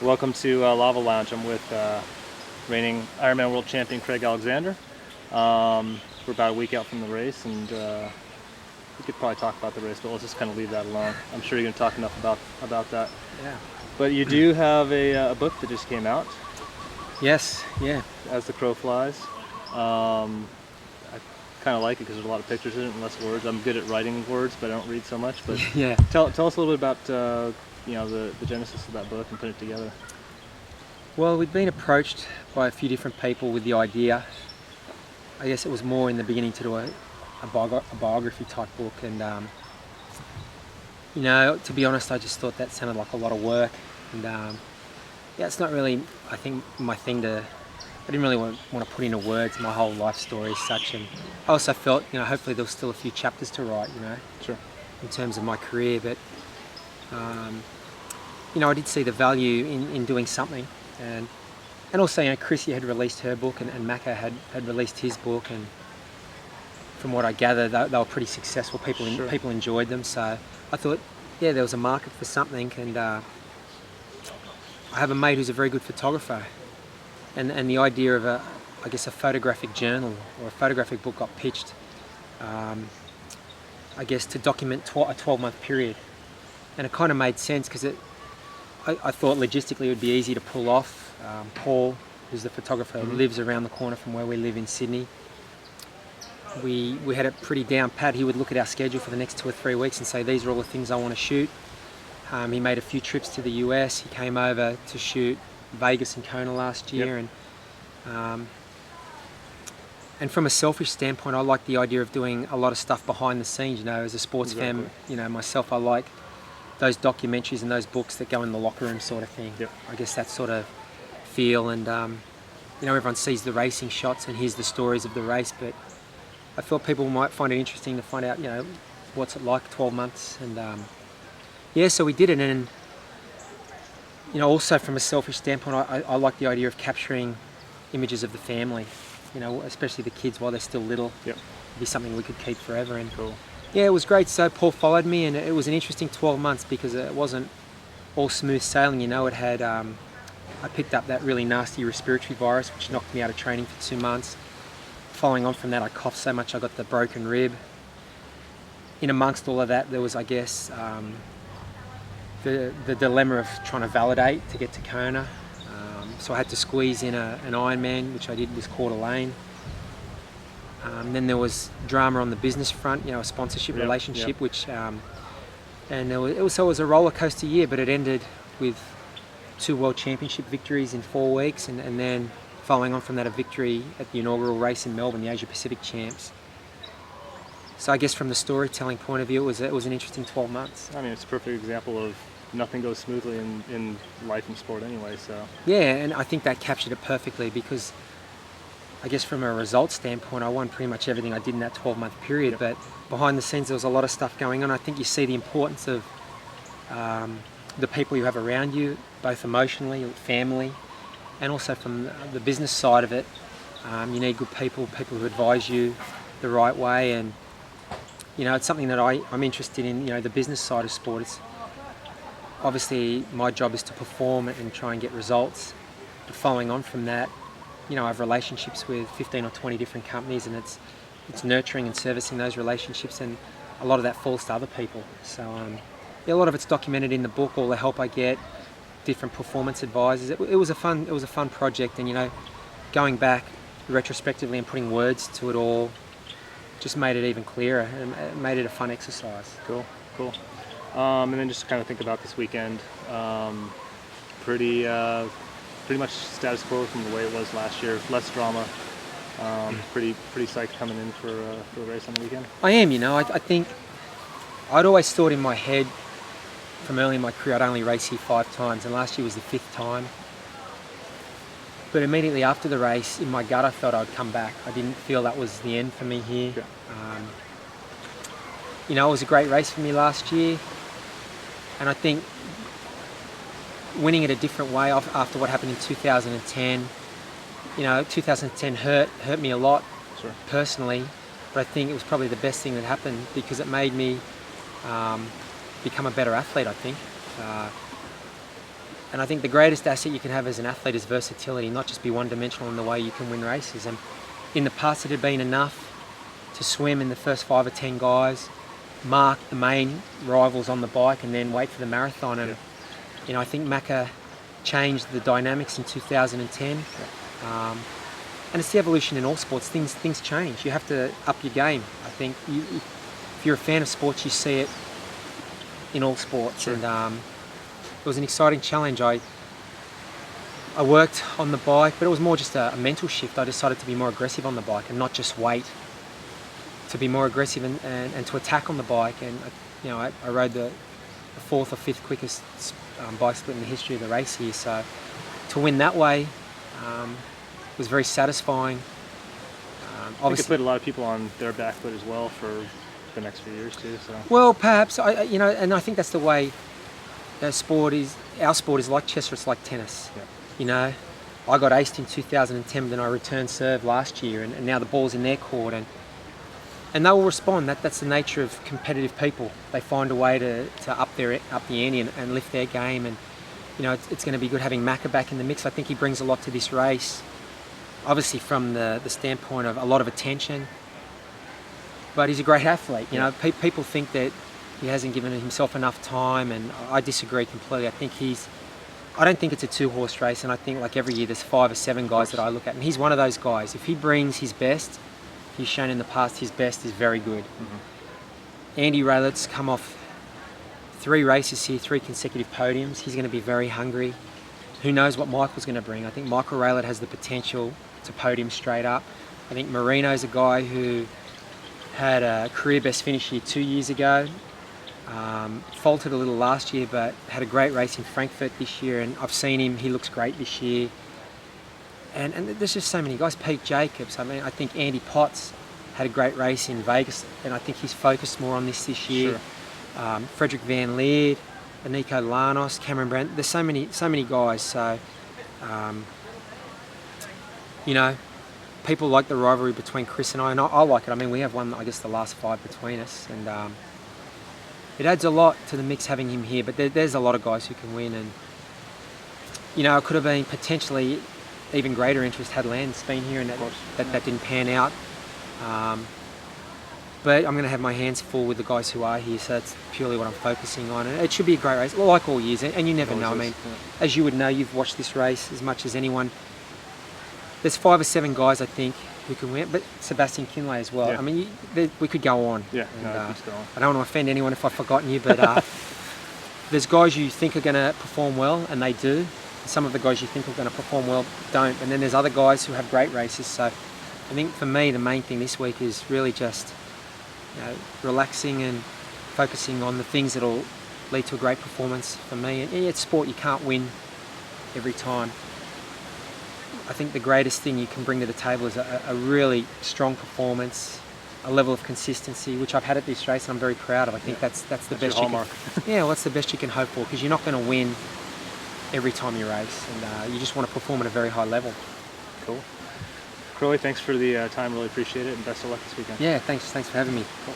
Welcome to Lava Lounge. I'm with reigning Ironman World Champion Craig Alexander. We're about a week out from the race, and we could probably talk about the race, but let's just kind of leave that alone. I'm sure you're going to talk enough about that. Yeah. But you do have a book that just came out. Yes. Yeah. As the Crow Flies. I kind of like it because there's a lot of pictures in it and less words. I'm good at writing words, but I don't read so much. But Yeah. Tell us a little bit about the genesis of that book and put it together. Well, we'd been approached by a few different people with the idea. I guess it was more in the beginning to do a biography type book, and to be honest, I just thought that sounded like a lot of work, and it's not really, I think, my thing I didn't really want to put into words my whole life story as such, and I also felt, hopefully there was still a few chapters to write, Sure. in terms of my career, but I did see the value in doing something, and also, Chrissy had released her book, and Maka had released his book, and from what I gather, they were pretty successful. People enjoyed them, so I thought, there was a market for something, and I have a mate who's a very good photographer, and the idea of a photographic journal or a photographic book got pitched, to document a 12-month period, and it kind of made sense because I thought logistically it would be easy to pull off. Paul, who's the photographer, lives around the corner from where we live in Sydney. We had it pretty down pat. He would look at our schedule for the next 2 or 3 weeks and say, these are all the things I want to shoot. He made a few trips to the US. He came over to shoot Vegas and Kona last year. Yep. And from a selfish standpoint, I like the idea of doing a lot of stuff behind the scenes. As a sports fan, myself, I like those documentaries and those books that go in the locker room sort of thing. Yep. I guess that sort of feel, and everyone sees the racing shots and hears the stories of the race, but I thought people might find it interesting to find out, what's it like 12 months, and so we did it, and also from a selfish standpoint, I like the idea of capturing images of the family, especially the kids while they're still little. Yep. It'd be something we could keep forever, and cool. Yeah, it was great. So Paul followed me, and it was an interesting 12 months because it wasn't all smooth sailing. It had, I picked up that really nasty respiratory virus, which knocked me out of training for 2 months. Following on from that, I coughed so much I got the broken rib. In amongst all of that, there was, the dilemma of trying to validate to get to Kona. So I had to squeeze in an Ironman, which I did with Coeur d'Alene. Then there was drama on the business front, a sponsorship relationship, which, and it was a roller coaster year, but it ended with 2 World Championship victories in 4 weeks, and then following on from that, a victory at the inaugural race in Melbourne, the Asia Pacific Champs. So I guess from the storytelling point of view, it was an interesting 12 months. I mean, it's a perfect example of nothing goes smoothly in life and sport anyway, so. Yeah, and I think that captured it perfectly because I guess from a results standpoint, I won pretty much everything I did in that 12-month period, Yep. but behind the scenes there was a lot of stuff going on. I think you see the importance of the people you have around you, both emotionally, family, and also from the business side of it. You need good people who advise you the right way, and it's something that I'm interested in, the business side of sport. It's obviously my job is to perform and try and get results, but following on from that, I have relationships with 15 or 20 different companies, and it's nurturing and servicing those relationships, and a lot of that falls to other people. So a lot of it's documented in the book, all the help I get, different performance advisors. It was a fun project, and going back retrospectively and putting words to it all just made it even clearer, and it made it a fun exercise. Cool. And then just kind of think about this weekend. Pretty much status quo from the way it was last year. Less drama. Pretty psyched coming in for a race on the weekend. I am. I think I'd always thought in my head from early in my career I'd only race here 5 times, and last year was the 5th time. But immediately after the race, in my gut, I felt I'd come back. I didn't feel that was the end for me here. Yeah. It was a great race for me last year, and I think winning it a different way after what happened in 2010. 2010 hurt me a lot. Sure. Personally, but I think it was probably the best thing that happened because it made me become a better athlete, I think. And I think the greatest asset you can have as an athlete is versatility, not just be one-dimensional in the way you can win races. And in the past, it had been enough to swim in the first 5 or 10 guys, mark the main rivals on the bike, and then wait for the marathon. And you know, I think Macca changed the dynamics in 2010. And it's the evolution in all sports. Things change. You have to up your game. I think if you're a fan of sports, you see it in all sports. Sure. And it was an exciting challenge. I worked on the bike, but it was more just a mental shift. I decided to be more aggressive on the bike and not just wait. To be more aggressive and to attack on the bike. And you know, I rode the 4th or 5th quickest bike split in the history of the race here. So to win that way was very satisfying. I think it put a lot of people on their back foot as well for the next few years too. So. Well, perhaps you know, and I think that's the way our sport is like chess or it's like tennis. Yeah. You know, I got aced in 2010, but then I returned serve last year, and now the ball's in their court, and they will respond. That's the nature of competitive people. They find a way to up the ante and lift their game. And you know, it's going to be good having Macca back in the mix. I think he brings a lot to this race. Obviously, from the standpoint of a lot of attention, but he's a great athlete. You know, people think that he hasn't given himself enough time, and I disagree completely. I don't think it's a 2-horse race, and I think like every year there's 5 or 7 guys that I look at, and he's one of those guys. If he brings his best, he's shown in the past his best is very good. Andy Raylett's come off 3 races here, 3 consecutive podiums. He's going to be very hungry. Who knows what Michael's going to bring? I think Michael Raylett has the potential to podium straight up. I think Marino's a guy who had a career best finish here 2 years ago. Faltered a little last year, but had a great race in Frankfurt this year, and I've seen him. He looks great this year. And there's just so many guys. Pete Jacobs. I mean, I think Andy Potts had a great race in Vegas, and I think he's focused more on this year. Sure. Frederick Van Leerd, Nico Lanos, Cameron Brandt. There's so many guys. So, you know, people like the rivalry between Chris and I like it. I mean, we have won, I guess, the last 5 between us, and it adds a lot to the mix having him here. But there's a lot of guys who can win, and you know, it could have been potentially even greater interest had Lance been here, and that didn't pan out. But I'm going to have my hands full with the guys who are here, so that's purely what I'm focusing on. And it should be a great race, like all years, and you never know. I mean, as you would know, you've watched this race as much as anyone. There's 5 or 7 guys, I think, who can win, but Sebastian Kinley as well. Yeah. I mean, we could go on. Yeah, no, it keeps going. I don't want to offend anyone if I've forgotten you, but there's guys you think are going to perform well, and they do. Some of the guys you think are going to perform well don't. And then there's other guys who have great races. So I think for me, the main thing this week is really just relaxing and focusing on the things that will lead to a great performance for me. And it's sport, you can't win every time. I think the greatest thing you can bring to the table is a really strong performance, a level of consistency, which I've had at this race and I'm very proud of. I think that's the best you can. Yeah, well, that's the best you can hope for, because you're not going to win every time you race, and you just want to perform at a very high level. Cool. Crowie, thanks for the time. Really appreciate it, and best of luck this weekend. Yeah, thanks for having me. Cool.